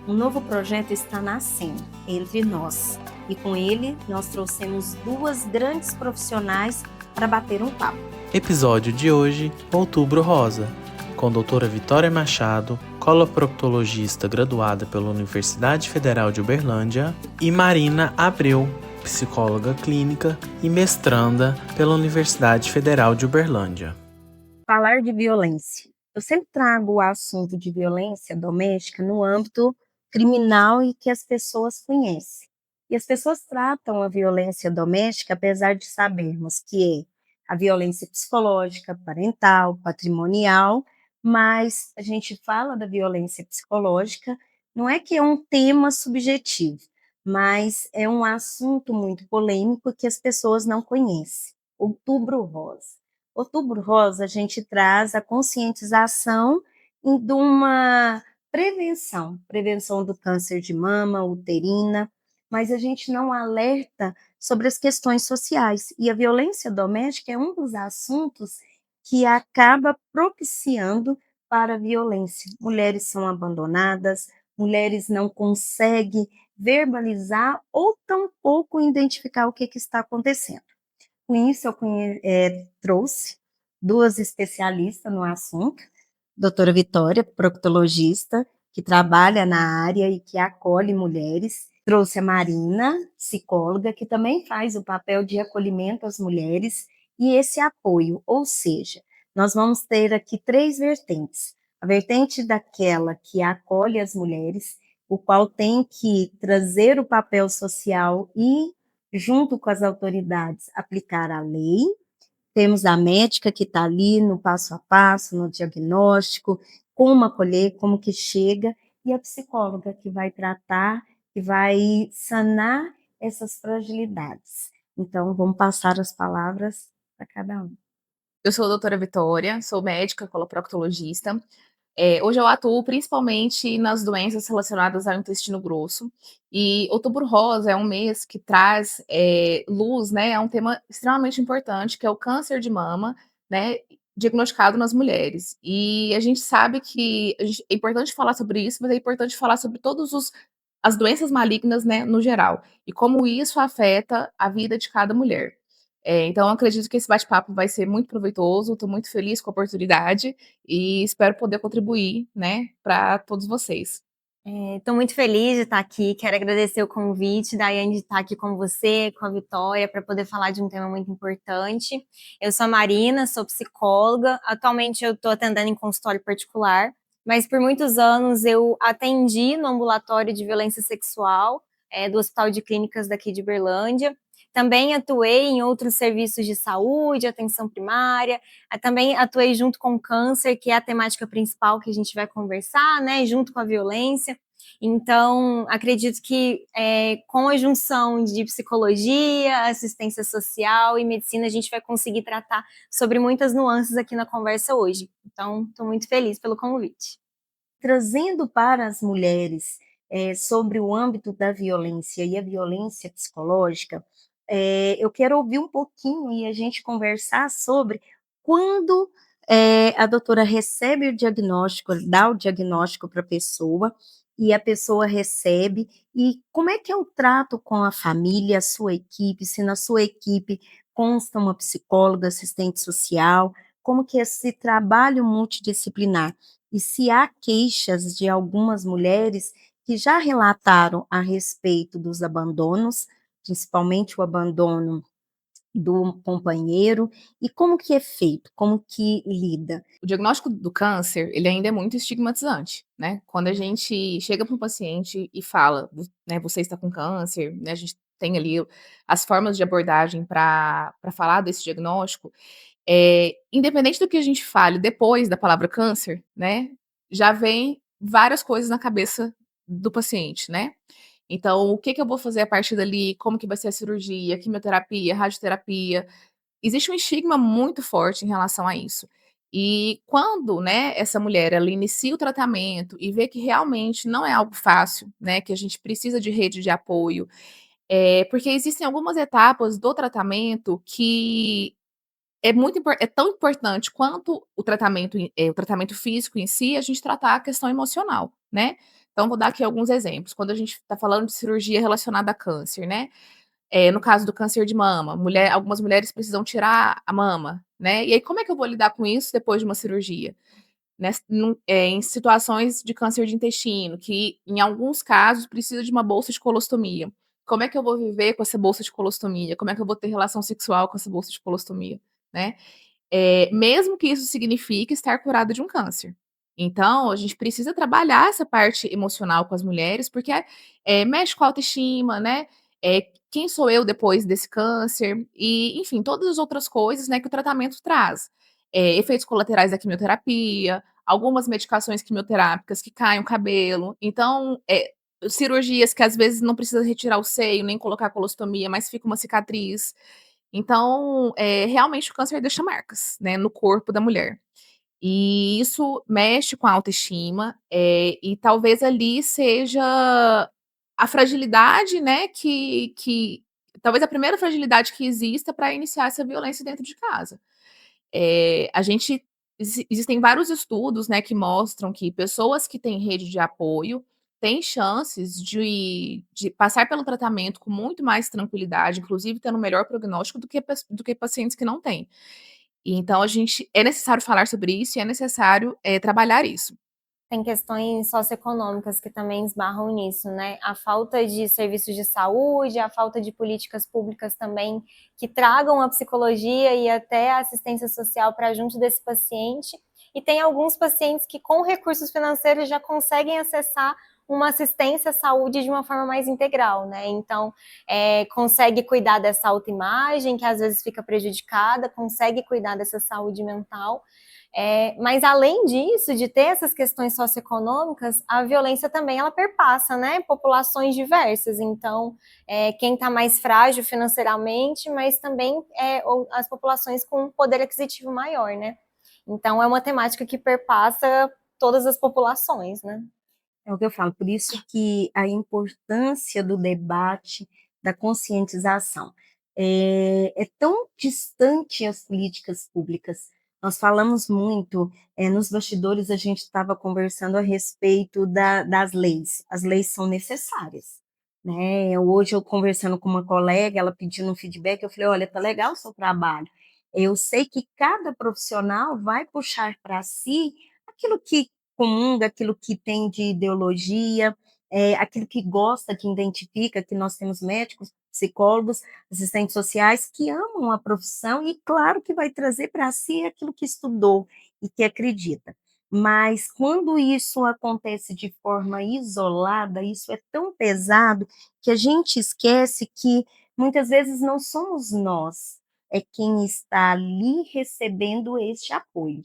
Um novo projeto está nascendo entre nós e com ele nós trouxemos duas grandes profissionais para bater um papo. Episódio de hoje, Outubro Rosa, com a doutora Vitória Machado, coloproctologista graduada pela Universidade Federal de Uberlândia, e Marina Abreu, psicóloga clínica e mestranda pela Universidade Federal de Uberlândia. Falar de violência. Eu sempre trago o assunto de violência doméstica no âmbito criminal e que as pessoas conhecem. E as pessoas tratam a violência doméstica, apesar de sabermos que é a violência psicológica, parental, patrimonial, mas a gente fala da violência psicológica, não é que é um tema subjetivo, mas é um assunto muito polêmico que as pessoas não conhecem. Outubro Rosa. Outubro Rosa, a gente traz a conscientização de uma prevenção do câncer de mama, uterina, mas a gente não alerta sobre as questões sociais. E a violência doméstica é um dos assuntos que acaba propiciando para a violência. Mulheres são abandonadas, mulheres não conseguem verbalizar ou tampouco identificar o que está acontecendo. Com isso, eu trouxe duas especialistas no assunto, doutora Vitória, proctologista, que trabalha na área e que acolhe mulheres. Trouxe a Marina, psicóloga, que também faz o papel de acolhimento às mulheres e esse apoio, ou seja, nós vamos ter aqui três vertentes. A vertente daquela que acolhe as mulheres, o qual tem que trazer o papel social e junto com as autoridades, aplicar a lei. Temos a médica que está ali no passo a passo, no diagnóstico, como acolher, como que chega, e a psicóloga que vai tratar, que vai sanar essas fragilidades. Então, vamos passar as palavras para cada um. Eu sou a doutora Vitória, sou médica coloproctologista. Hoje eu atuo principalmente nas doenças relacionadas ao intestino grosso. E Outubro Rosa é um mês que traz luz, né, a um tema extremamente importante, que é o câncer de mama, né, diagnosticado nas mulheres. E a gente sabe que é importante falar sobre isso, mas é importante falar sobre todas as doenças malignas, né, no geral, e como isso afeta a vida de cada mulher. Então, eu acredito que esse bate-papo vai ser muito proveitoso. Estou muito feliz com a oportunidade e espero poder contribuir, né, para todos vocês. Estou muito feliz de estar aqui, quero agradecer o convite, Daiane, de estar aqui com você, com a Vitória, para poder falar de um tema muito importante. Eu sou a Marina, sou psicóloga, atualmente eu estou atendendo em consultório particular, mas por muitos anos eu atendi no ambulatório de violência sexual do Hospital de Clínicas daqui de Berlândia. Também atuei em outros serviços de saúde, atenção primária, também atuei junto com o câncer, que é a temática principal que a gente vai conversar, né, junto com a violência. Então, acredito que com a junção de psicologia, assistência social e medicina, a gente vai conseguir tratar sobre muitas nuances aqui na conversa hoje. Então, estou muito feliz pelo convite. Trazendo para as mulheres sobre o âmbito da violência e a violência psicológica, eu quero ouvir um pouquinho e a gente conversar sobre quando a doutora recebe o diagnóstico, dá o diagnóstico para a pessoa e a pessoa recebe, e como é que é o trato com a família, a sua equipe, se na sua equipe consta uma psicóloga, assistente social, como que é esse trabalho multidisciplinar? E se há queixas de algumas mulheres que já relataram a respeito dos abandonos, principalmente o abandono do companheiro, e como que é feito, como que lida? O diagnóstico do câncer, ele ainda é muito estigmatizante, né? Quando a gente chega para um paciente e fala, né, você está com câncer, né, a gente tem ali as formas de abordagem para falar desse diagnóstico. Independente do que a gente fale depois da palavra câncer, né, já vem várias coisas na cabeça do paciente, né? Então, o que que eu vou fazer a partir dali? Como que vai ser a cirurgia, quimioterapia, radioterapia? Existe um estigma muito forte em relação a isso. E quando, né, essa mulher ela inicia o tratamento e vê que realmente não é algo fácil, né, que a gente precisa de rede de apoio, porque existem algumas etapas do tratamento que é tão importante quanto o tratamento físico em si, a gente tratar a questão emocional, né. Então, vou dar aqui alguns exemplos. Quando a gente está falando de cirurgia relacionada a câncer, né? No caso do câncer de mama, algumas mulheres precisam tirar a mama, né? E aí, como é que eu vou lidar com isso depois de uma cirurgia? Em situações de câncer de intestino, que em alguns casos precisa de uma bolsa de colostomia. Como é que eu vou viver com essa bolsa de colostomia? Como é que eu vou ter relação sexual com essa bolsa de colostomia, né? Mesmo que isso signifique estar curada de um câncer. Então, a gente precisa trabalhar essa parte emocional com as mulheres, porque mexe com a autoestima, né? Quem sou eu depois desse câncer? E, enfim, todas as outras coisas, né, que o tratamento traz. Efeitos colaterais da quimioterapia, algumas medicações quimioterápicas que caem o cabelo. Então, cirurgias que às vezes não precisa retirar o seio, nem colocar colostomia, mas fica uma cicatriz. Então, realmente o câncer deixa marcas, né, no corpo da mulher. E isso mexe com a autoestima, e talvez ali seja a fragilidade, né, que talvez a primeira fragilidade que exista para iniciar essa violência dentro de casa. A gente existem vários estudos, né, que mostram que pessoas que têm rede de apoio têm chances de passar pelo tratamento com muito mais tranquilidade, inclusive tendo melhor prognóstico do que pacientes que não têm. E então é necessário falar sobre isso e é necessário, trabalhar isso. Tem questões socioeconômicas que também esbarram nisso, né? A falta de serviços de saúde, a falta de políticas públicas também que tragam a psicologia e até a assistência social para junto desse paciente. E tem alguns pacientes que, com recursos financeiros, já conseguem acessar uma assistência à saúde de uma forma mais integral, né? Então, consegue cuidar dessa autoimagem, que às vezes fica prejudicada, consegue cuidar dessa saúde mental. Mas além disso, de ter essas questões socioeconômicas, a violência também ela perpassa, né, populações diversas. Então, quem está mais frágil financeiramente, mas também as populações com poder aquisitivo maior, né? Então, é uma temática que perpassa todas as populações, né? É o que eu falo, por isso que a importância do debate, da conscientização. É tão distante as políticas públicas. Nós falamos muito, nos bastidores a gente estava conversando a respeito das leis. As leis são necessárias, né? Hoje eu conversando com uma colega, ela pedindo um feedback, eu falei, olha, tá legal o seu trabalho. Eu sei que cada profissional vai puxar para si aquilo que comunga, aquilo que tem de ideologia, aquilo que gosta, que identifica, que nós temos médicos, psicólogos, assistentes sociais que amam a profissão e, claro, que vai trazer para si aquilo que estudou e que acredita. Mas quando isso acontece de forma isolada, isso é tão pesado que a gente esquece que muitas vezes não somos nós, é quem está ali recebendo este apoio.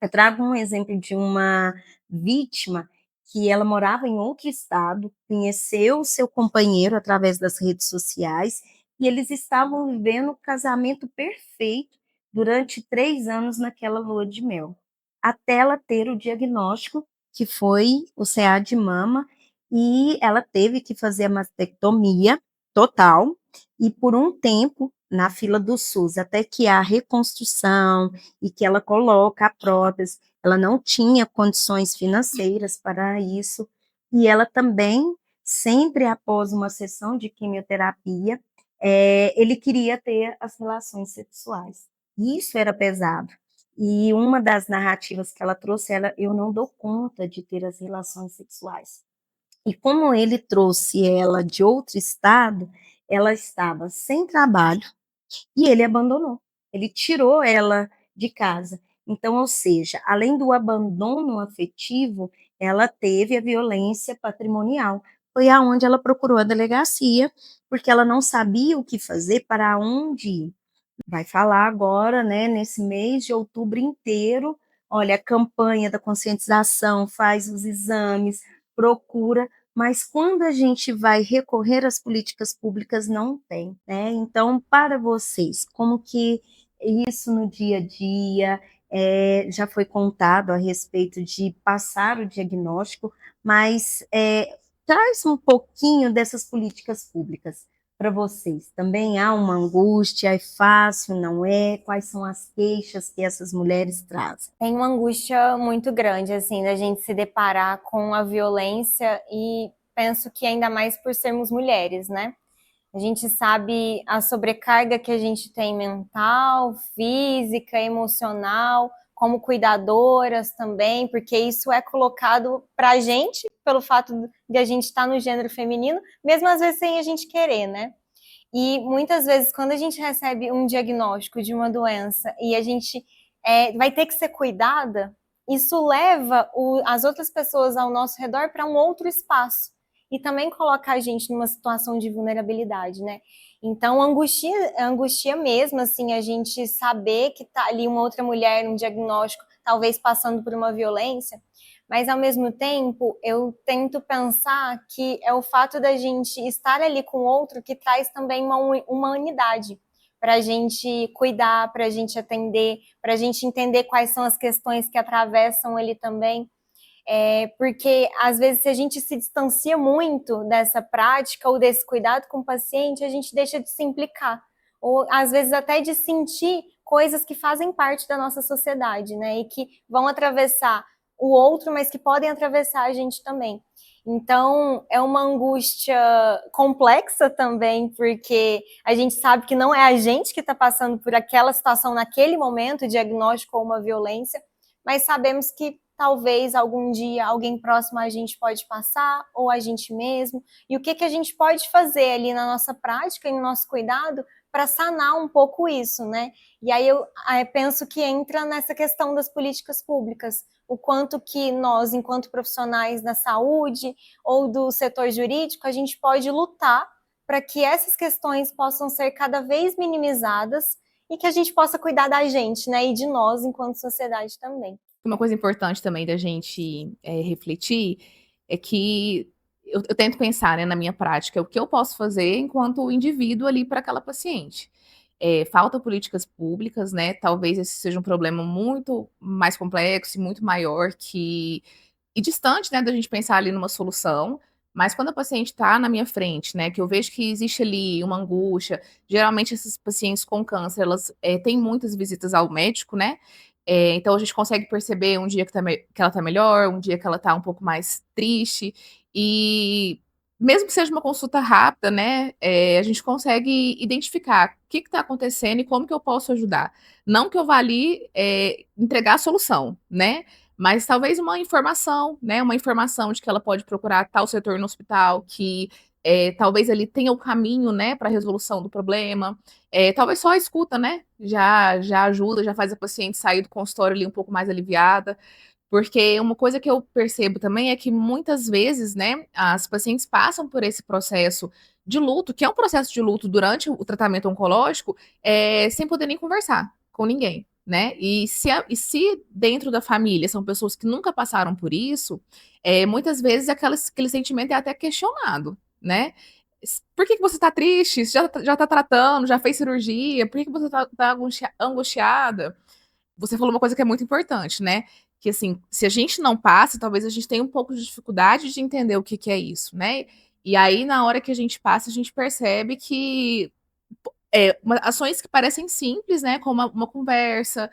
Eu trago um exemplo de uma vítima que ela morava em outro estado, conheceu o seu companheiro através das redes sociais e eles estavam vivendo o casamento perfeito durante 3 anos naquela lua de mel, até ela ter o diagnóstico, que foi o CA de mama, e ela teve que fazer a mastectomia total, e por um tempo na fila do SUS, até que há reconstrução e que ela coloca a prótese. Ela não tinha condições financeiras para isso, e ela também, sempre após uma sessão de quimioterapia, ele queria ter as relações sexuais. Isso era pesado. E uma das narrativas que ela trouxe era: eu não dou conta de ter as relações sexuais. E como ele trouxe ela de outro estado, ela estava sem trabalho, e ele abandonou. Ele tirou ela de casa. Então, ou seja, além do abandono afetivo, ela teve a violência patrimonial. Foi aonde ela procurou a delegacia, porque ela não sabia o que fazer, para onde ir. Vai falar agora, né, nesse mês de outubro inteiro, olha, a campanha da conscientização, faz os exames, procura, mas quando a gente vai recorrer às políticas públicas, não tem, né? Então, para vocês, como que isso no dia a dia já foi contado a respeito de passar o diagnóstico, mas traz um pouquinho dessas políticas públicas. para vocês? Também há uma angústia? É fácil, não é? Quais são as queixas que essas mulheres trazem? Tem uma angústia muito grande, assim, da gente se deparar com a violência e penso que ainda mais por sermos mulheres, né? A gente sabe a sobrecarga que a gente tem mental, física, emocional, como cuidadoras também, porque isso é colocado para a gente, pelo fato de a gente estar no gênero feminino, mesmo às vezes sem a gente querer, né? E muitas vezes, quando a gente recebe um diagnóstico de uma doença e a gente vai ter que ser cuidada, isso leva as outras pessoas ao nosso redor para um outro espaço e também coloca a gente numa situação de vulnerabilidade, né? Então, angustia mesmo, assim, a gente saber que tá ali uma outra mulher, um diagnóstico, talvez passando por uma violência, mas ao mesmo tempo eu tento pensar que é o fato da gente estar ali com o outro que traz também uma humanidade para a gente cuidar, para a gente atender, para a gente entender quais são as questões que atravessam ele também. Porque às vezes se a gente se distancia muito dessa prática ou desse cuidado com o paciente, a gente deixa de se implicar, ou às vezes até de sentir coisas que fazem parte da nossa sociedade, né, e que vão atravessar o outro, mas que podem atravessar a gente também. Então, é uma angústia complexa também, porque a gente sabe que não é a gente que está passando por aquela situação naquele momento, diagnóstico ou uma violência, mas sabemos que talvez algum dia alguém próximo a gente pode passar, ou a gente mesmo, e o que a gente pode fazer ali na nossa prática e no nosso cuidado para sanar um pouco isso, né? E aí eu penso que entra nessa questão das políticas públicas, o quanto que nós, enquanto profissionais da saúde ou do setor jurídico, a gente pode lutar para que essas questões possam ser cada vez minimizadas e que a gente possa cuidar da gente, né? E de nós, enquanto sociedade também. Uma coisa importante também da gente refletir é que eu tento pensar, né, na minha prática, o que eu posso fazer enquanto indivíduo ali para aquela paciente. Falta políticas públicas, né? Talvez esse seja um problema muito mais complexo e muito maior e distante, né, da gente pensar ali numa solução. Mas quando a paciente está na minha frente, né, que eu vejo que existe ali uma angústia, geralmente esses pacientes com câncer, elas têm muitas visitas ao médico, né? Então a gente consegue perceber um dia que ela tá melhor, um dia que ela tá um pouco mais triste, e mesmo que seja uma consulta rápida, né, a gente consegue identificar o que está acontecendo e como que eu posso ajudar. Não que eu vá ali entregar a solução, né, mas talvez uma informação, né, uma informação de que ela pode procurar tal setor no hospital, que talvez ele tenha o caminho, né, para a resolução do problema. Talvez só a escuta, né, já ajuda, já faz a paciente sair do consultório ali um pouco mais aliviada. Porque uma coisa que eu percebo também é que muitas vezes, né, as pacientes passam por esse processo de luto, que é um processo de luto durante o tratamento oncológico, sem poder nem conversar com ninguém, né? E se dentro da família são pessoas que nunca passaram por isso, muitas vezes aquele sentimento é até questionado, né? Por que você tá triste? Você já tá tratando, já fez cirurgia? Por que você tá angustiada? Você falou uma coisa que é muito importante, né? Que assim, se a gente não passa, talvez a gente tenha um pouco de dificuldade de entender o que que é isso, né? E aí, na hora que a gente passa, a gente percebe que ações que parecem simples, né? Como uma conversa,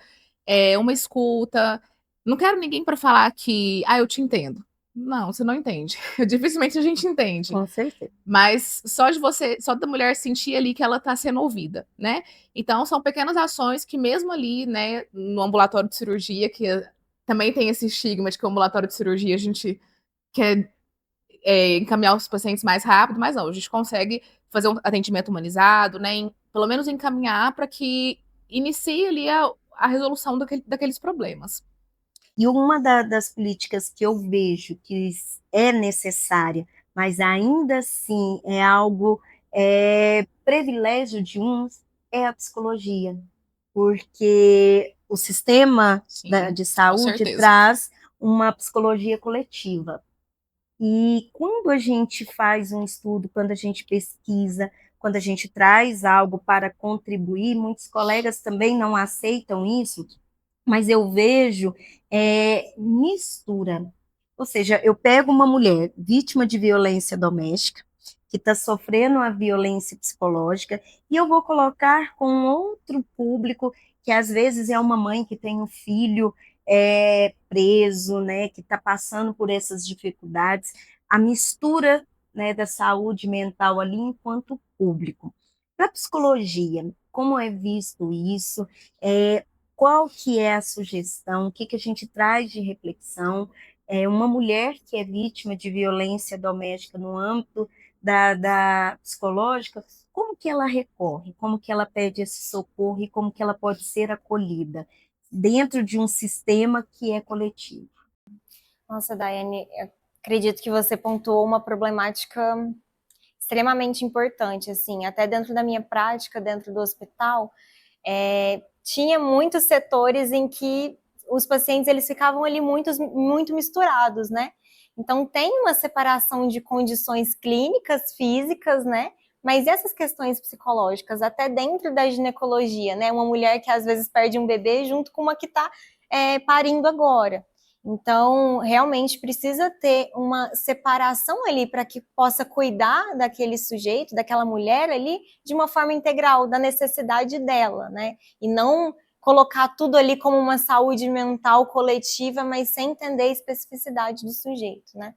uma escuta. Não quero ninguém para falar que, eu te entendo. Não, você não entende. Dificilmente a gente entende. Com certeza. Mas só da mulher sentir ali que ela tá sendo ouvida, né? Então são pequenas ações que mesmo ali, né, no ambulatório de cirurgia, que também tem esse estigma de que o ambulatório de cirurgia a gente quer encaminhar os pacientes mais rápido, mas não, a gente consegue fazer um atendimento humanizado, né? Pelo menos encaminhar para que inicie ali a resolução daqueles problemas. E uma das políticas que eu vejo que é necessária, mas ainda assim é algo privilégio de uns, é a psicologia, porque o sistema Sim, de com saúde certeza. traz uma psicologia coletiva. E quando a gente faz um estudo, quando a gente pesquisa, quando a gente traz algo para contribuir, muitos colegas também não aceitam isso, mas eu vejo mistura. Ou seja, eu pego uma mulher vítima de violência doméstica, que está sofrendo a violência psicológica, e eu vou colocar com outro público, que às vezes é uma mãe que tem um filho preso, né, que está passando por essas dificuldades, a mistura, né, da saúde mental ali enquanto público. Para a psicologia, como é visto isso? Qual que é a sugestão? O que, que a gente traz de reflexão? Uma mulher que é vítima de violência doméstica no âmbito da psicológica, como que ela recorre? Como que ela pede esse socorro e como que ela pode ser acolhida dentro de um sistema que é coletivo? Nossa, Daiane, eu acredito que você pontuou uma problemática extremamente importante, assim, até dentro da minha prática, dentro do hospital, tinha muitos setores em que os pacientes eles ficavam ali muito misturados, né? Então tem uma separação de condições clínicas, físicas, né? Mas essas questões psicológicas, até dentro da ginecologia, né? Uma mulher que às vezes perde um bebê junto com uma que está parindo agora. Então, realmente precisa ter uma separação ali para que possa cuidar daquele sujeito, daquela mulher ali, de uma forma integral, da necessidade dela, né? E não colocar tudo ali como uma saúde mental coletiva, mas sem entender a especificidade do sujeito, né?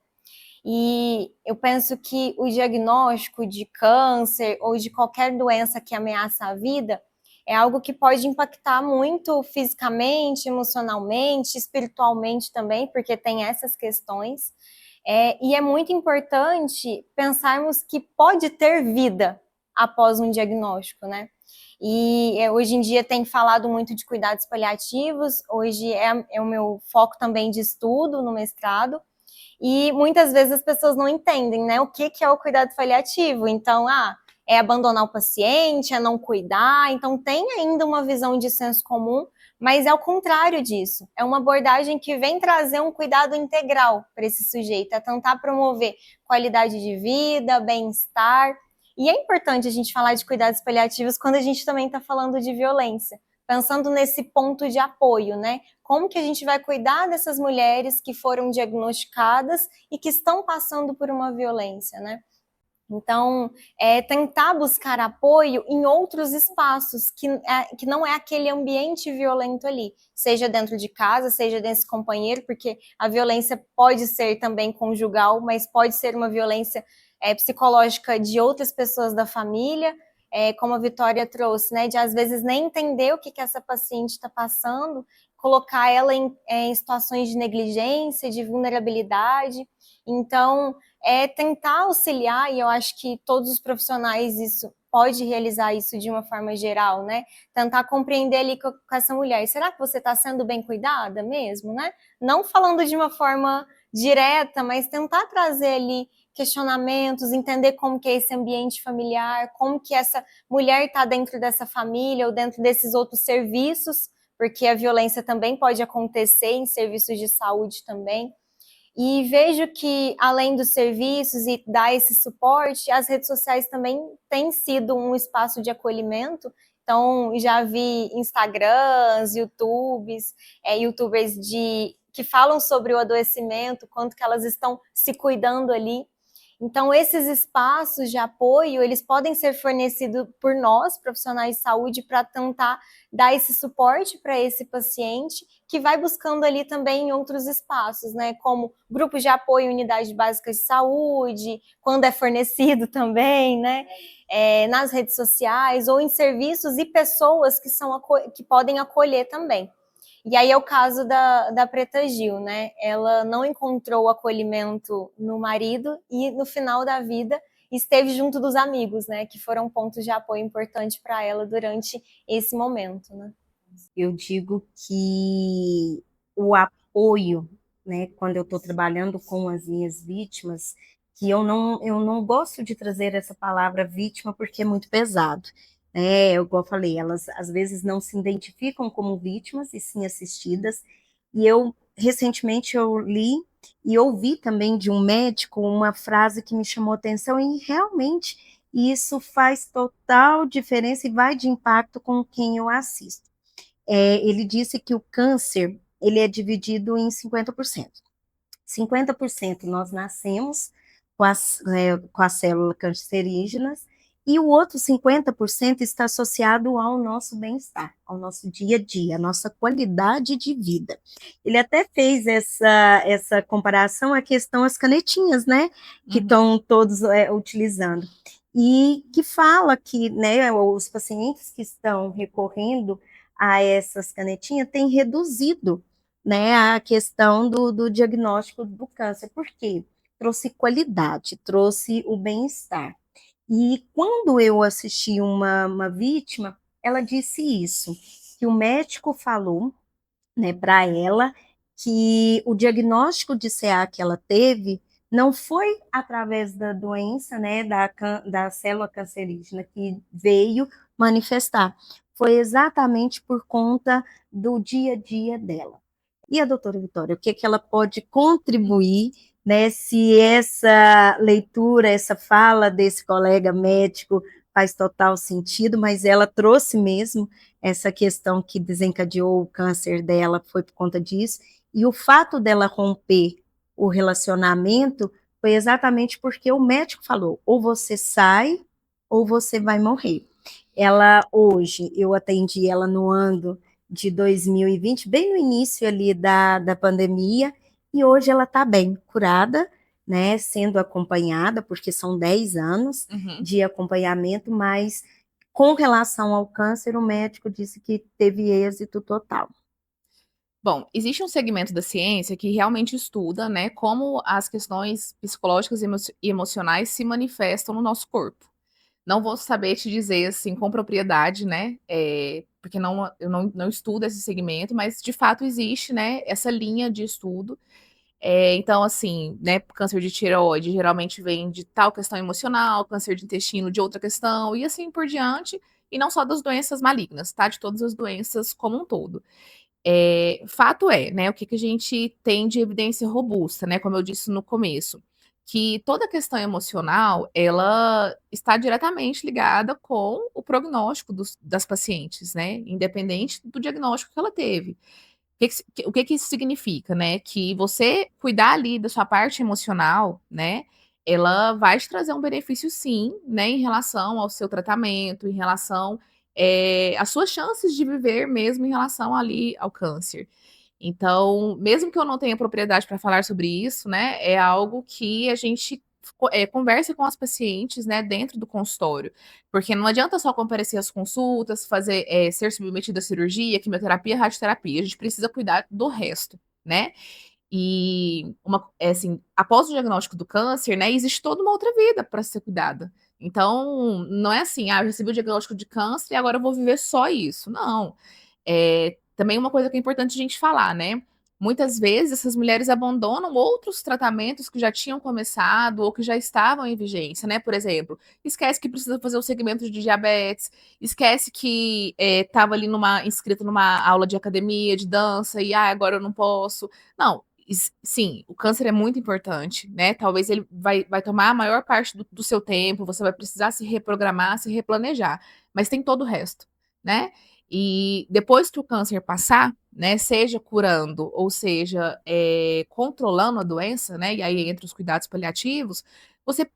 E eu penso que o diagnóstico de câncer ou de qualquer doença que ameaça a vida é algo que pode impactar muito fisicamente, emocionalmente, espiritualmente também, porque tem essas questões. E é muito importante pensarmos que pode ter vida após um diagnóstico, né? E hoje em dia tem falado muito de cuidados paliativos, hoje é o meu foco também de estudo no mestrado, e muitas vezes as pessoas não entendem, né, o que é o cuidado paliativo. Então, é abandonar o paciente, é não cuidar. Então, tem ainda uma visão de senso comum, mas é o contrário disso. É uma abordagem que vem trazer um cuidado integral para esse sujeito, é tentar promover qualidade de vida, bem-estar. E é importante a gente falar de cuidados paliativos quando a gente também está falando de violência, pensando nesse ponto de apoio, né? Como que a gente vai cuidar dessas mulheres que foram diagnosticadas e que estão passando por uma violência, né? Então, tentar buscar apoio em outros espaços, que não é aquele ambiente violento ali, seja dentro de casa, seja desse companheiro, porque a violência pode ser também conjugal, mas pode ser uma violência psicológica de outras pessoas da família, como a Vitória trouxe, né, de às vezes nem entender o que essa paciente está passando, colocar ela em situações de negligência, de vulnerabilidade. Então, tentar auxiliar, e eu acho que todos os profissionais pode realizar isso de uma forma geral, né? Tentar compreender ali com essa mulher, será que você está sendo bem cuidada mesmo, né? Não falando de uma forma direta, mas tentar trazer ali questionamentos, entender como que é esse ambiente familiar, como que essa mulher está dentro dessa família ou dentro desses outros serviços, porque a violência também pode acontecer em serviços de saúde também. E vejo que, além dos serviços e dar esse suporte, as redes sociais também têm sido um espaço de acolhimento. Então, já vi Instagrams, youtubers que falam sobre o adoecimento, quanto que elas estão se cuidando ali. Então, esses espaços de apoio, eles podem ser fornecidos por nós, profissionais de saúde, para tentar dar esse suporte para esse paciente, que vai buscando ali também em outros espaços, né, como grupos de apoio em unidades básicas de saúde, quando é fornecido também, né, nas redes sociais, ou em serviços e pessoas que podem acolher também. E aí é o caso da Preta Gil, né? Ela não encontrou acolhimento no marido e no final da vida esteve junto dos amigos, né? Que foram pontos de apoio importante para ela durante esse momento, né? Eu digo que o apoio, né, quando eu estou trabalhando com as minhas vítimas, que eu não gosto de trazer essa palavra vítima porque é muito pesado. Igual eu falei, elas às vezes não se identificam como vítimas e sim assistidas. E recentemente eu li e ouvi também de um médico uma frase que me chamou atenção e realmente isso faz total diferença e vai de impacto com quem eu assisto. Ele disse que o câncer ele é dividido em 50%. 50% nós nascemos com as células cancerígenas, e o outro 50% está associado ao nosso bem-estar, ao nosso dia a dia, à nossa qualidade de vida. Ele até fez essa comparação à questão das canetinhas, né, que estão todos utilizando, e que fala que, né, os pacientes que estão recorrendo a essas canetinhas têm reduzido, né, a questão do diagnóstico do câncer. Por quê? Trouxe qualidade, trouxe o bem-estar. E quando eu assisti uma vítima, ela disse isso, que o médico falou, né, para ela, que o diagnóstico de CA que ela teve não foi através da doença, né, da célula cancerígena que veio manifestar, foi exatamente por conta do dia a dia dela. E a doutora Vitória, o que ela pode contribuir, né, se essa leitura, essa fala desse colega médico faz total sentido, mas ela trouxe mesmo essa questão que desencadeou o câncer dela foi por conta disso, e o fato dela romper o relacionamento foi exatamente porque o médico falou, ou você sai, ou você vai morrer. Ela, hoje, eu atendi ela no ano de 2020, bem no início ali da pandemia, e hoje ela está bem, curada, né, sendo acompanhada, porque são 10 anos de acompanhamento, mas com relação ao câncer, o médico disse que teve êxito total. Bom, existe um segmento da ciência que realmente estuda, né, como as questões psicológicas e emocionais se manifestam no nosso corpo. Não vou saber te dizer, assim, com propriedade, né, porque eu não estudo esse segmento, mas de fato existe, né, essa linha de estudo. Então, assim, né, câncer de tireoide geralmente vem de tal questão emocional, câncer de intestino de outra questão, e assim por diante, e não só das doenças malignas, tá? De todas as doenças como um todo. Fato é, né, o que a gente tem de evidência robusta, né, como eu disse no começo, que toda a questão emocional, ela está diretamente ligada com o prognóstico das pacientes, né, independente do diagnóstico que ela teve. O que isso significa, né? Que você cuidar ali da sua parte emocional, né? Ela vai te trazer um benefício sim, né? Em relação ao seu tratamento, em relação às suas chances de viver mesmo em relação ali ao câncer. Então, mesmo que eu não tenha propriedade para falar sobre isso, né? É algo que a gente conversa com as pacientes, né? Dentro do consultório. Porque não adianta só comparecer às consultas, ser submetido à cirurgia, quimioterapia, radioterapia. A gente precisa cuidar do resto, né? E assim, após o diagnóstico do câncer, né, existe toda uma outra vida para ser cuidada. Então, não é assim, eu recebi o diagnóstico de câncer e agora eu vou viver só isso. Não. Também uma coisa que é importante a gente falar, né? Muitas vezes essas mulheres abandonam outros tratamentos que já tinham começado ou que já estavam em vigência, né? Por exemplo, esquece que precisa fazer o segmento de diabetes, esquece que estava ali inscrita numa aula de academia, de dança, e agora eu não posso. Não, sim, o câncer é muito importante, né? Talvez ele vai tomar a maior parte do seu tempo, você vai precisar se reprogramar, se replanejar, mas tem todo o resto, né? E depois que o câncer passar, né, seja curando ou seja controlando a doença, né, e aí entre os cuidados paliativos, você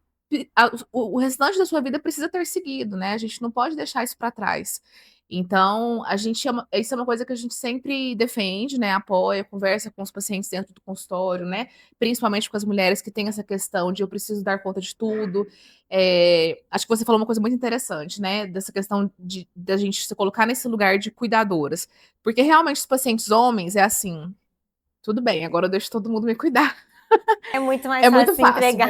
o restante da sua vida precisa ter seguido, né? A gente não pode deixar isso para trás. Então, isso é uma coisa que a gente sempre defende, né? Apoia, conversa com os pacientes dentro do consultório, né? Principalmente com as mulheres que têm essa questão de eu preciso dar conta de tudo. Acho que você falou uma coisa muito interessante, né? Dessa questão da gente se colocar nesse lugar de cuidadoras. Porque realmente os pacientes homens é assim, tudo bem, agora eu deixo todo mundo me cuidar. É muito mais É fácil muito se fácil. entregar.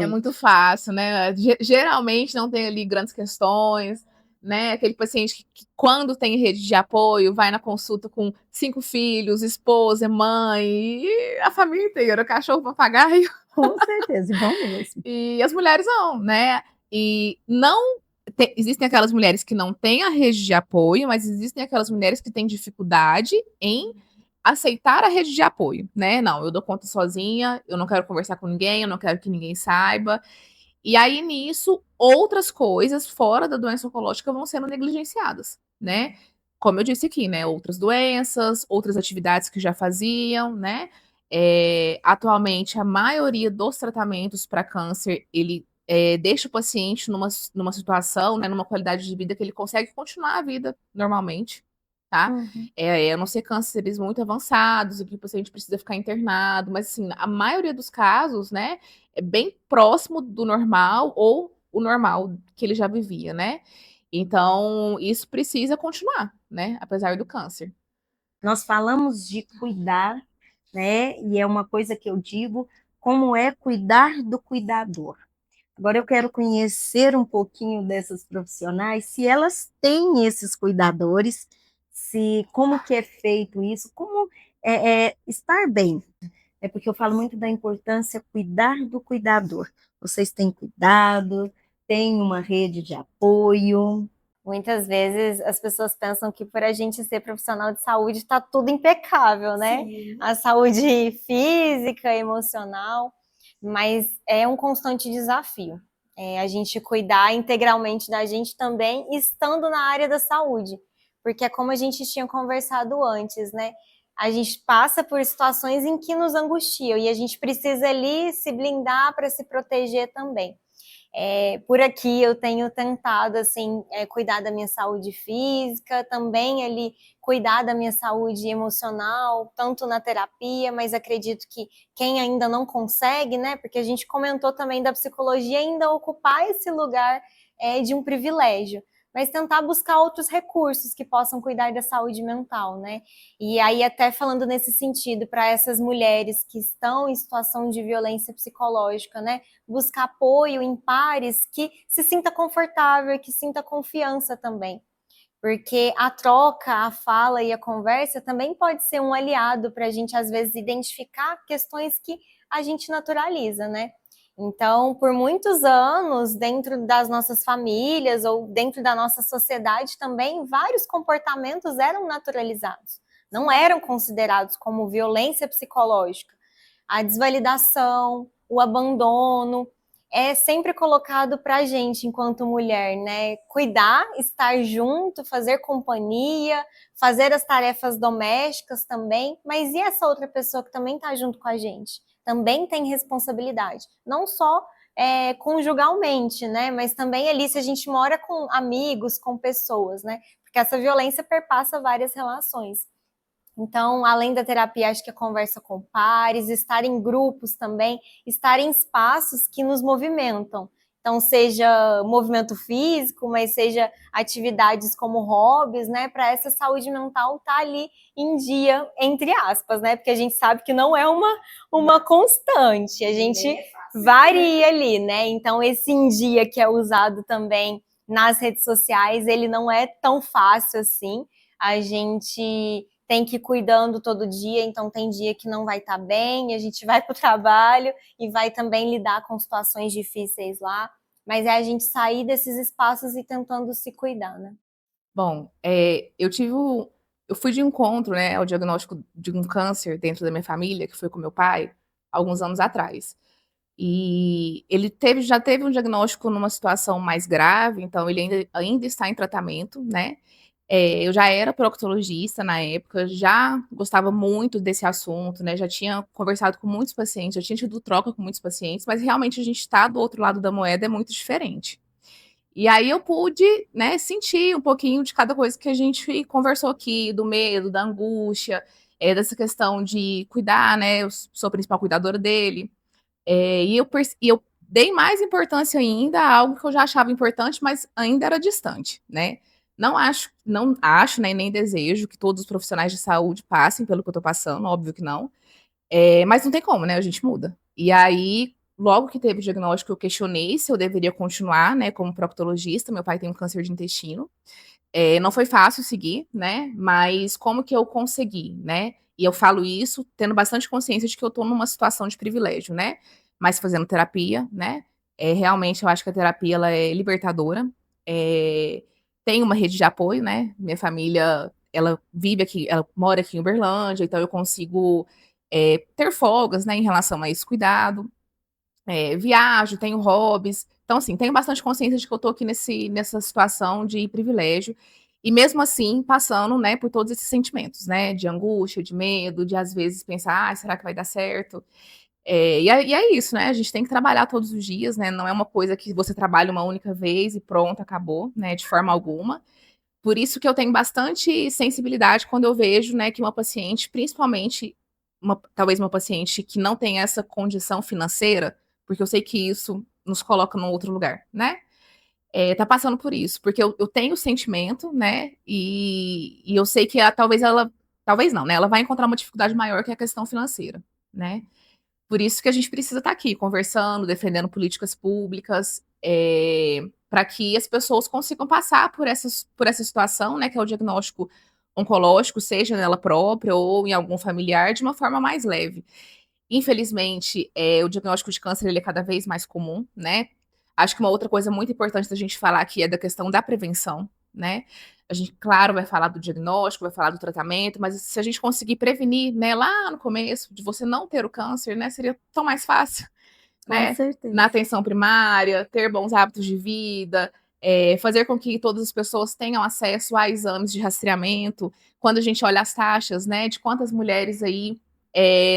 É muito fácil, né? Geralmente não tem ali grandes questões, né? Aquele paciente que quando tem rede de apoio, vai na consulta com 5 filhos, esposa, mãe, e a família inteira, cachorro, papagaio. Com certeza, vão mesmo. E as mulheres não, né? E não existem aquelas mulheres que não têm a rede de apoio, mas existem aquelas mulheres que têm dificuldade em aceitar a rede de apoio, né? Não, eu dou conta sozinha, eu não quero conversar com ninguém, eu não quero que ninguém saiba. E aí, nisso, outras coisas fora da doença oncológica vão sendo negligenciadas, né? Como eu disse aqui, né? Outras doenças, outras atividades que já faziam, né? Atualmente, a maioria dos tratamentos para câncer, ele deixa o paciente numa situação, né, numa qualidade de vida que ele consegue continuar a vida normalmente, tá? Uhum. A não ser cânceres muito avançados, em que o paciente precisa ficar internado, mas assim, a maioria dos casos, né, é bem próximo do normal ou o normal que ele já vivia, né? Então, isso precisa continuar, né, apesar do câncer. Nós falamos de cuidar, né? E é uma coisa que eu digo, como é cuidar do cuidador. Agora eu quero conhecer um pouquinho dessas profissionais, se elas têm esses cuidadores, se como que é feito isso, como estar bem. É porque eu falo muito da importância cuidar do cuidador. Vocês têm cuidado, têm uma rede de apoio. Muitas vezes as pessoas pensam que por a gente ser profissional de saúde está tudo impecável, né? Sim. A saúde física, emocional, mas é um constante desafio. A gente cuidar integralmente da gente também estando na área da saúde, porque é como a gente tinha conversado antes, né? A gente passa por situações em que nos angustiam e a gente precisa ali se blindar para se proteger também. Por aqui eu tenho tentado assim cuidar da minha saúde física, também ali cuidar da minha saúde emocional, tanto na terapia, mas acredito que quem ainda não consegue, né? Porque a gente comentou também da psicologia ainda ocupar esse lugar de um privilégio, mas tentar buscar outros recursos que possam cuidar da saúde mental, né? E aí até falando nesse sentido para essas mulheres que estão em situação de violência psicológica, né? Buscar apoio em pares que se sinta confortável e que sinta confiança também. Porque a troca, a fala e a conversa também pode ser um aliado para a gente, às vezes, identificar questões que a gente naturaliza, né? Então, por muitos anos, dentro das nossas famílias ou dentro da nossa sociedade também, vários comportamentos eram naturalizados, não eram considerados como violência psicológica. A desvalidação, o abandono, é sempre colocado para a gente, enquanto mulher, né? Cuidar, estar junto, fazer companhia, fazer as tarefas domésticas também, mas e essa outra pessoa que também está junto com a gente? Também tem responsabilidade, não só conjugalmente, né? Mas também ali se a gente mora com amigos, com pessoas, né? Porque essa violência perpassa várias relações. Então, além da terapia, acho que a conversa com pares, estar em grupos também, estar em espaços que nos movimentam. Então, seja movimento físico, mas seja atividades como hobbies, né? Para essa saúde mental estar ali em dia, entre aspas, né? Porque a gente sabe que não é uma constante, a gente varia ali, né? Então, esse em dia que é usado também nas redes sociais, ele não é tão fácil assim. A gente tem que ir cuidando todo dia, então tem dia que não vai estar bem, a gente vai para o trabalho e vai também lidar com situações difíceis lá, mas é a gente sair desses espaços e tentando se cuidar, né? Bom, eu fui de encontro, né, ao diagnóstico de um câncer dentro da minha família, que foi com meu pai, alguns anos atrás. E ele já teve um diagnóstico numa situação mais grave, então ele ainda está em tratamento, né? Eu já era proctologista na época, já gostava muito desse assunto, né? Já tinha conversado com muitos pacientes, já tinha tido troca com muitos pacientes, mas realmente a gente está do outro lado da moeda é muito diferente. E aí eu pude, né, sentir um pouquinho de cada coisa que a gente conversou aqui, do medo, da angústia, dessa questão de cuidar, né? Eu sou a principal cuidadora dele. E eu dei mais importância ainda a algo que eu já achava importante, mas ainda era distante, né? Não acho, né, nem desejo que todos os profissionais de saúde passem pelo que eu tô passando, óbvio que não. Mas não tem como, né? A gente muda. E aí, logo que teve o diagnóstico, eu questionei se eu deveria continuar, né, como proctologista. Meu pai tem um câncer de intestino. Não foi fácil seguir, né? Mas como que eu consegui, né? E eu falo isso tendo bastante consciência de que eu tô numa situação de privilégio, né? Mas fazendo terapia, né? Realmente eu acho que a terapia ela é libertadora. É, tem uma rede de apoio, né? Minha família, ela vive aqui, ela mora aqui em Uberlândia, então eu consigo ter folgas, né, em relação a esse cuidado. Viajo, tenho hobbies. Então, assim, tenho bastante consciência de que eu tô aqui nessa situação de privilégio. e mesmo assim passando, né, por todos esses sentimentos, né, de angústia, de medo, de às vezes pensar, ah, será que vai dar certo? E é isso, né? A gente tem que trabalhar todos os dias, né? Não é uma coisa que você trabalha uma única vez e pronto, acabou, né? De forma alguma. Por isso que eu tenho bastante sensibilidade quando eu vejo, né, que uma paciente, principalmente talvez uma paciente que não tem essa condição financeira, porque eu sei que isso nos coloca num outro lugar, né? Tá passando por isso, porque eu tenho o sentimento, né? E eu sei que talvez não, né? Ela vai encontrar uma dificuldade maior que a questão financeira, né? Por isso que a gente precisa estar aqui conversando, defendendo políticas públicas, para que as pessoas consigam passar por essa situação, né, que é o diagnóstico oncológico, seja nela própria ou em algum familiar, de uma forma mais leve. Infelizmente, o diagnóstico de câncer ele é cada vez mais comum, né? Acho que uma outra coisa muito importante da gente falar aqui é da questão da prevenção, né? A gente, claro, vai falar do diagnóstico, vai falar do tratamento, mas se a gente conseguir prevenir, né, lá no começo, de você não ter o câncer, né, seria tão mais fácil, Com né? certeza. Na atenção primária, ter bons hábitos de vida, fazer com que todas as pessoas tenham acesso a exames de rastreamento. Quando a gente olha as taxas, né, de quantas mulheres aí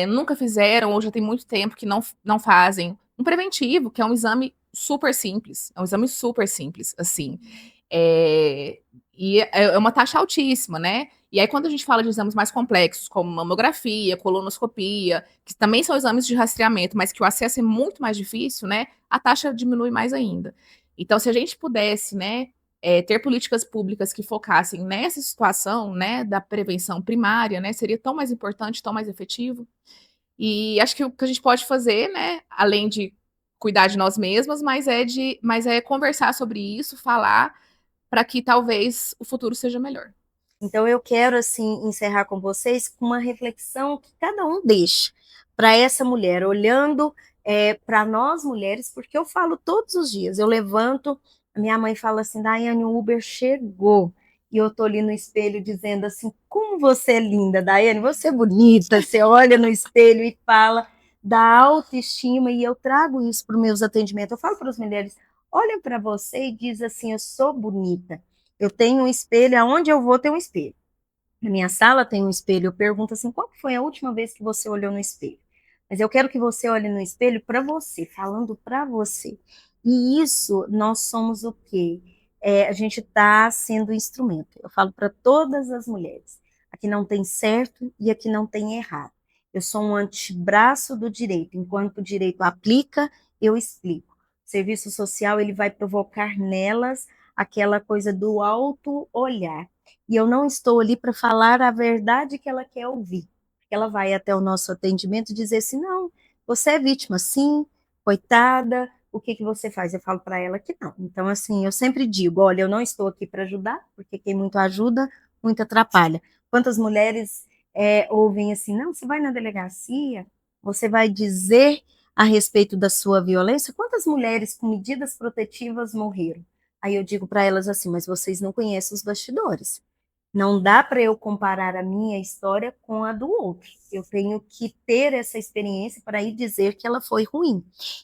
nunca fizeram, ou já tem muito tempo que não fazem um preventivo, que é um exame super simples, assim. É, e é uma taxa altíssima, né? E aí, quando a gente fala de exames mais complexos, como mamografia, colonoscopia, que também são exames de rastreamento, mas que o acesso é muito mais difícil, né? A taxa diminui mais ainda. Então, se a gente pudesse, né, ter políticas públicas que focassem nessa situação, né, da prevenção primária, né, seria tão mais importante, tão mais efetivo. E acho que o que a gente pode fazer, né, além de cuidar de nós mesmas, mas é conversar sobre isso, falar, para que talvez o futuro seja melhor. Então eu quero assim encerrar com vocês com uma reflexão que cada um deixa para essa mulher, olhando para nós mulheres, porque eu falo todos os dias, eu levanto, a minha mãe fala assim, Daiane, o Uber chegou, e eu tô ali no espelho dizendo assim, como você é linda, Daiane, você é bonita, você olha no espelho e fala da autoestima, e eu trago isso para os meus atendimentos, eu falo para as mulheres, olha para você e diz assim, eu sou bonita, eu tenho um espelho, aonde eu vou ter um espelho. Na minha sala tem um espelho, eu pergunto assim, qual foi a última vez que você olhou no espelho? Mas eu quero que você olhe no espelho para você, falando para você. E isso, nós somos o quê? A gente está sendo instrumento. Eu falo para todas as mulheres, aqui não tem certo e aqui não tem errado. Eu sou um antebraço do direito, enquanto o direito aplica, eu explico. O serviço social, ele vai provocar nelas aquela coisa do auto-olhar. E eu não estou ali para falar a verdade que ela quer ouvir. Ela vai até o nosso atendimento e dizer assim: não, você é vítima, sim, coitada, o que você faz? Eu falo para ela que não. Então, assim, eu sempre digo: olha, eu não estou aqui para ajudar, porque quem muito ajuda, muito atrapalha. Quantas mulheres ouvem assim: não, você vai na delegacia, você vai dizer a respeito da sua violência? Quantas mulheres com medidas protetivas morreram? Aí eu digo para elas assim: mas vocês não conhecem os bastidores. Não dá para eu comparar a minha história com a do outro. Eu tenho que ter essa experiência para ir dizer que ela foi ruim.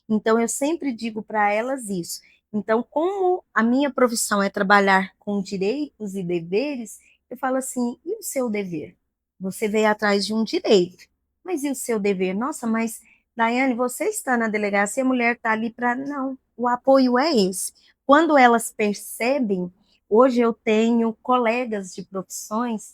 Então, eu sempre digo para elas isso. Então, como a minha profissão é trabalhar com direitos e deveres, eu falo assim: e o seu dever? Você veio atrás de um direito, mas e o seu dever? Nossa, mas Daiane, você está na delegacia, a mulher está ali para. Não, o apoio é esse. Quando elas percebem. Hoje eu tenho colegas de profissões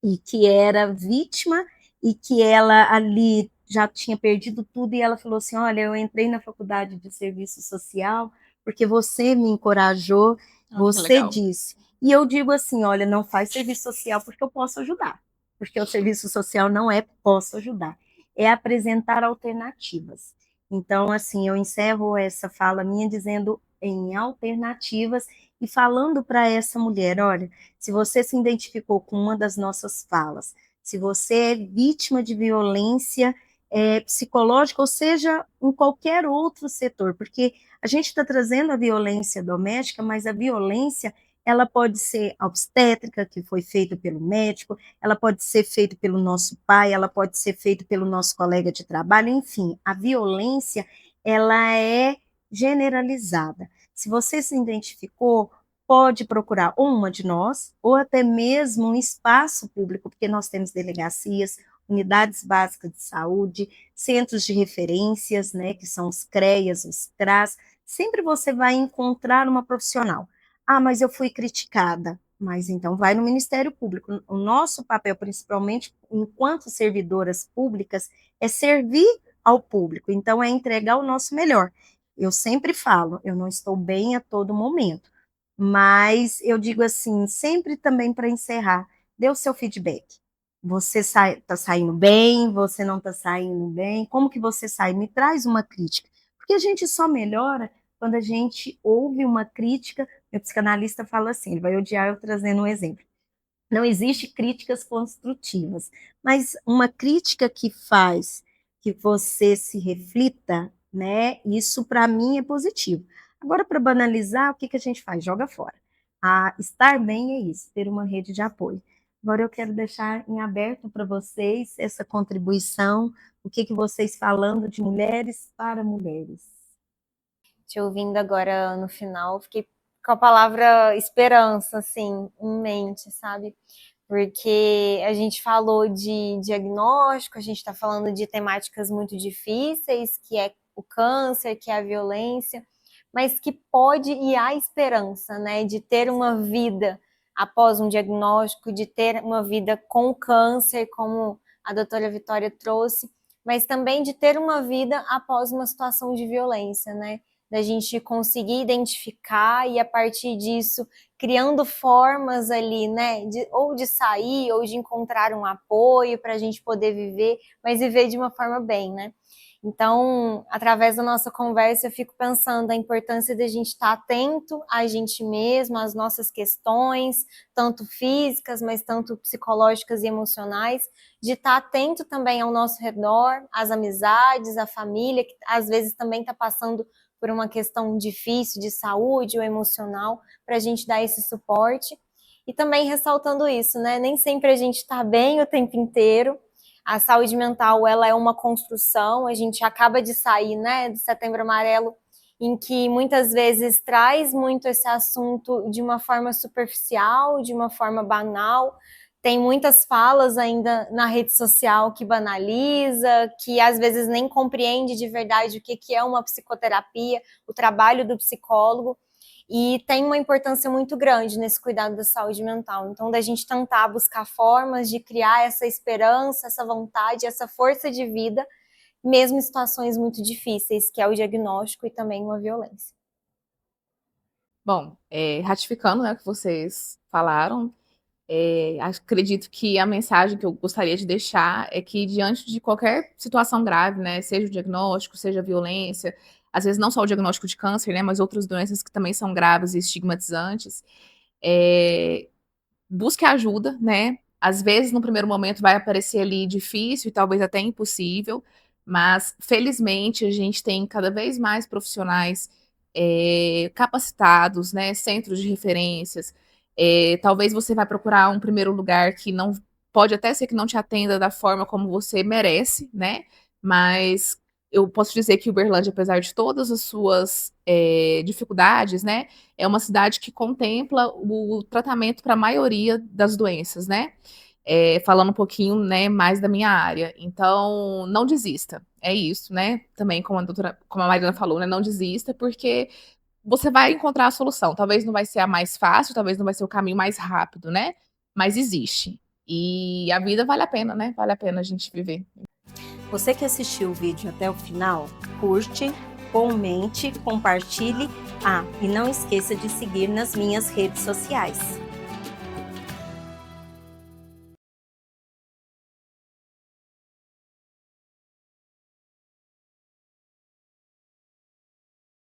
e que era vítima e que ela ali já tinha perdido tudo e ela falou assim, olha, eu entrei na faculdade de serviço social porque você me encorajou, você disse. E eu digo assim, olha, não faz serviço social porque eu posso ajudar, porque o serviço social não é posso ajudar, é apresentar alternativas. Então, assim, eu encerro essa fala minha dizendo em alternativas e falando para essa mulher, olha, se você se identificou com uma das nossas falas, se você é vítima de violência psicológica, ou seja, em qualquer outro setor, porque a gente está trazendo a violência doméstica, mas a violência ela pode ser obstétrica, que foi feita pelo médico, ela pode ser feita pelo nosso pai, ela pode ser feita pelo nosso colega de trabalho, enfim, a violência ela é generalizada. Se você se identificou, pode procurar ou uma de nós, ou até mesmo um espaço público, porque nós temos delegacias, unidades básicas de saúde, centros de referências, né, que são os CREAS, os CRAS, sempre você vai encontrar uma profissional. Ah, mas eu fui criticada. Mas então vai no Ministério Público. O nosso papel, principalmente enquanto servidoras públicas, é servir ao público. Então é entregar o nosso melhor. Eu sempre falo, eu não estou bem a todo momento, mas eu digo assim, sempre também para encerrar, dê o seu feedback. Você está saindo bem, você não está saindo bem, como que você sai? Me traz uma crítica, porque a gente só melhora quando a gente ouve uma crítica. Meu psicanalista fala assim, ele vai odiar eu trazendo um exemplo. Não existe críticas construtivas, mas uma crítica que faz que você se reflita, né? Isso para mim é positivo. Agora, para banalizar, o que, que a gente faz? Joga fora. Ah, estar bem é isso, ter uma rede de apoio. Agora eu quero deixar em aberto para vocês essa contribuição, o que, que vocês falando de mulheres para mulheres. Te ouvindo agora no final, fiquei com a palavra esperança, assim, em mente, sabe? Porque a gente falou de diagnóstico, a gente está falando de temáticas muito difíceis, que é o câncer, que é a violência, mas que pode e há esperança, né? De ter uma vida após um diagnóstico, de ter uma vida com câncer, como a doutora Vitória trouxe, mas também de ter uma vida após uma situação de violência, né? Da gente conseguir identificar e a partir disso criando formas ali, né, ou de sair ou de encontrar um apoio para a gente poder viver, mas viver de uma forma bem, né? Então, através da nossa conversa, eu fico pensando a importância da gente estar atento a gente mesmo, às nossas questões, tanto físicas, mas tanto psicológicas e emocionais, de estar atento também ao nosso redor, às amizades, à família, que às vezes também está passando por uma questão difícil de saúde ou emocional, para a gente dar esse suporte. E também ressaltando isso, né? Nem sempre a gente está bem o tempo inteiro. A saúde mental, ela é uma construção. A gente acaba de sair, né, do Setembro Amarelo, em que muitas vezes traz muito esse assunto de uma forma superficial, de uma forma banal. Tem muitas falas ainda na rede social que banaliza, que às vezes nem compreende de verdade o que é uma psicoterapia, o trabalho do psicólogo, e tem uma importância muito grande nesse cuidado da saúde mental. Então, da gente tentar buscar formas de criar essa esperança, essa vontade, essa força de vida, mesmo em situações muito difíceis, que é o diagnóstico e também uma violência. Bom, ratificando, né, o que vocês falaram, acredito que a mensagem que eu gostaria de deixar é que diante de qualquer situação grave, né, seja o diagnóstico, seja a violência, às vezes não só o diagnóstico de câncer, né, mas outras doenças que também são graves e estigmatizantes, busque ajuda, né? Às vezes, no primeiro momento, vai aparecer ali difícil e talvez até impossível, mas felizmente a gente tem cada vez mais profissionais capacitados, né? Centros de referências. Talvez você vai procurar um primeiro lugar que não pode até ser que não te atenda da forma como você merece, né? Mas eu posso dizer que Uberlândia, apesar de todas as suas dificuldades, né, é uma cidade que contempla o tratamento para a maioria das doenças, né? Falando um pouquinho, né, mais da minha área. Então, não desista. É isso, né? Também, como a Marina falou, né, não desista, porque você vai encontrar a solução. Talvez não vai ser a mais fácil, talvez não vai ser o caminho mais rápido, né? Mas existe. E a vida vale a pena, né? Vale a pena a gente viver. Você que assistiu o vídeo até o final, curte, comente, compartilhe. E não esqueça de seguir nas minhas redes sociais.